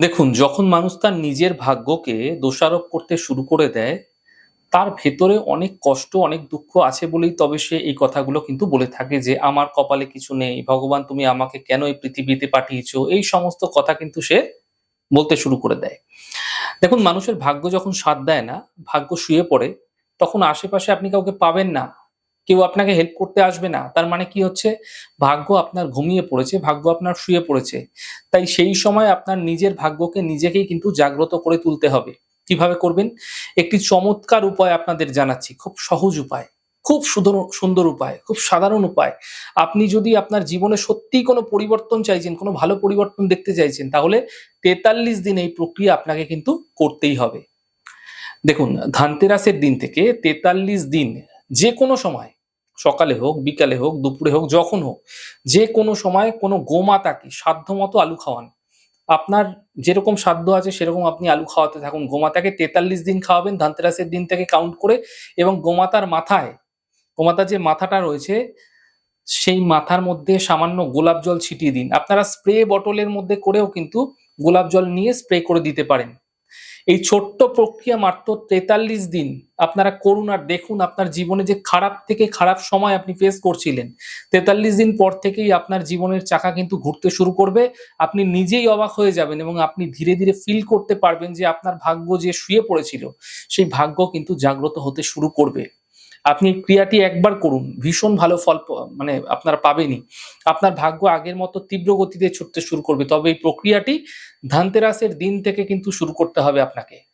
দেখুন, যখন মানুষ তার নিজের ভাগ্যকে দোষারোপ করতে শুরু করে দেয়, তার ভেতরে অনেক কষ্ট, অনেক দুঃখ আছে বলেই তবে সে এই কথাগুলো কিন্তু বলে থাকে যে, "আমার কপালে কিছু নেই। ভগবান তুমি আমাকে কেন এই পৃথিবীতে পাঠিয়েছ?" এই সমস্ত কথা কিন্তু সে বলতে শুরু করে দেয়। দেখুন, মানুষের ভাগ্য যখন সাথ দেয় না, ভাগ্য শুয়ে পড়ে, তখন আশেপাশে আপনি কাউকে পাবেন না। কেউ আপনাকে হেল্প করতে আসবে না। তার মানে কি হচ্ছে? ভাগ্য আপনার ঘুমিয়ে পড়েছে, ভাগ্য আপনার শুয়ে পড়েছে। তাই সেই সময় আপনার নিজের ভাগ্যকে নিজেকেই কিন্তু জাগ্রত করে তুলতে হবে। কিভাবে করবেন? একটি চমৎকার উপায় আপনাদের জানাচ্ছি। খুব সহজ উপায়, খুব সুন্দর উপায়, খুব সাধারণ উপায়। আপনি যদি আপনার জীবনে সত্যিই কোনো পরিবর্তন চাইছেন, কোনো ভালো পরিবর্তন দেখতে চাইছেন, তাহলে ৪৩ দিন এই প্রক্রিয়া আপনাকে কিন্তু করতেই হবে। দেখুন, ধানতেরাসের দিন থেকে ৪৩ দিন যেকোনো সময়, সকালে হোক, বিকালে হোক, দুপুরে হোক, যখন হোক, যেকোনো সময় কোনো গোমাতাকে সাধ্যমতো আলু খাওয়ান। আপনার যেরকম সাধ্য আছে সেরকম আপনি আলু খাওয়াতে থাকুন। গোমাতাকে ৪৩ দিন খাওয়াবেন ধানতেরাসের দিন থেকে কাউন্ট করে, এবং গোমাতার মাথায়, গোমাতার যে মাথাটা রয়েছে, সেই মাথার মধ্যে সামান্য গোলাপ জল ছিটিয়ে দিন। আপনারা স্প্রে বটলের মধ্যে করেও কিন্তু গোলাপ জল নিয়ে স্প্রে করে দিতে পারেন। এই ছোট্ট প্রক্রিয়া মাত্র ৪৩ দিন আপনারা করুন, আর দেখুন আপনার জীবনে যে খারাপ থেকে খারাপ সময় আপনি ফেস করছিলেন, ৪৩ দিন পর থেকেই আপনার জীবনের চাকা কিন্তু ঘুরতে শুরু করবে। আপনি নিজেই অবাক হয়ে যাবেন এবং আপনি ধীরে, ধীরে ফিল করতে পারবেন যে আপনার ভাগ্য যে শুয়ে পড়েছিল, সেই ভাগ্য কিন্তু জাগ্রত হতে শুরু করবে। আপনি এই ক্রিয়াটি একবার করুন, ভীষণ ভালো ফল মানে আপনারা পাবেনই। আপনার ভাগ্য আগের মতো তীব্র গতিতে ছুটতে শুরু করবে। তবে এই প্রক্রিয়াটি ধানতেরাসের দিন থেকে কিন্তু শুরু করতে হবে আপনাকে।